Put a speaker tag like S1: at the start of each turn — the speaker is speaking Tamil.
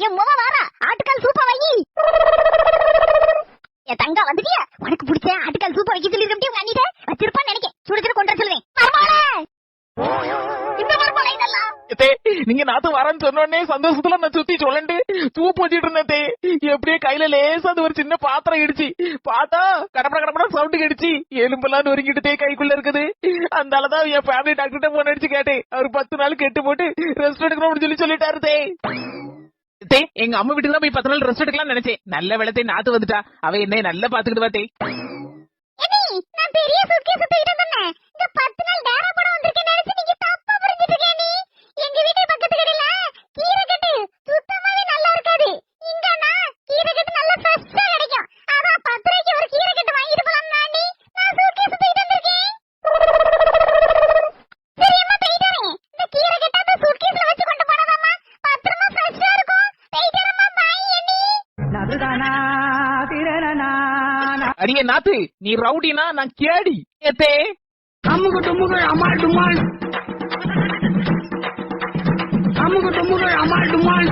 S1: என் முத வாரா ஆட்டுக்கால் சூப்பா வை. என் தங்கா வந்துட்டியா? உனக்கு பிடிச்ச ஆட்டுக்கால் சூப்பா வைக்க சொல்லிருக்கே உங்க அண்ணிட்ட வச்சிருப்பான்னு நினைக்க. சுட சுட கொண்டு சொல்லுவேன். இந்த மரமலை நல்லா
S2: நீங்க நாத்து வரேன்னு சொன்னோடனே சந்தோஷத்துல நான் சுத்தி சொல்லண்டு தூப்பு வச்சிட்டு இருந்தேன். எப்படியே கையில லேசா அது ஒரு சின்ன பாத்திரம் இடிச்சு பார்த்தா கடப்பட கடப்பட சவுண்டு கடிச்சு எலும்பெல்லாம் நொறுங்கிட்டு கைக்குள்ள இருக்குது. அதனாலதான் என் ஃபேமிலி டாக்டர்கிட்ட போன் அடிச்சு கேட்டேன். அவர் 10 நாள் கெட்டு போட்டு ரெஸ்ட் எடுக்கணும்னு சொல்லிட்டாரு. எங்க அம்மா வீட்டுக்கு தான் போய் 10 நாள் ரெஸ்ட் எடுக்கலாம் நினைச்சேன். நல்ல வெள்ளத்தை நாத்து வந்துட்டா. அவ என்ன நல்லா பாத்துக்கிட்டு பார்த்தே.
S1: நான் பெரிய சூட்கேஸ் தூக்கிட்டு வந்தேன். இந்த 10 நாள் டேரா படம் வந்திருக்கேன்னு நினைச்சு நீங்க தப்பா புரிஞ்சிட்டீங்க. எங்க வீட்டு பக்கத்து கடையில கீரை கட்டு சுத்தமாவே நல்லா இருக்காது. இங்கனா கீரை கட்டு நல்லா ஃப்ரெஷ்ஷா கிடைக்கும். அதான் 10 ரூபாய்க்கு ஒரு கீரை கட்டு வாங்கிட்டு போலாம் நானே. நான் சூட்கேஸ் தூக்கிட்டு வந்திருக்கேன். தெரியுமா போயிட்டேன். இந்த கீரை கட்ட அந்த சூட்கேஸ்ல வச்சு கொண்டு போனதாமா பத்திரமா ஃப்ரெஷ்ஷா இருக்கும். போயிட்டேறமா பாய் எண்ணி.
S3: நதுதானா திரனா
S2: அடியே நாத்து நீ ரவுடினா நான் கேடி. ஏத்தே
S3: அமுகு டுமுகு அமால் டுமால் அமுகு டுமுகு அமால் டுமால்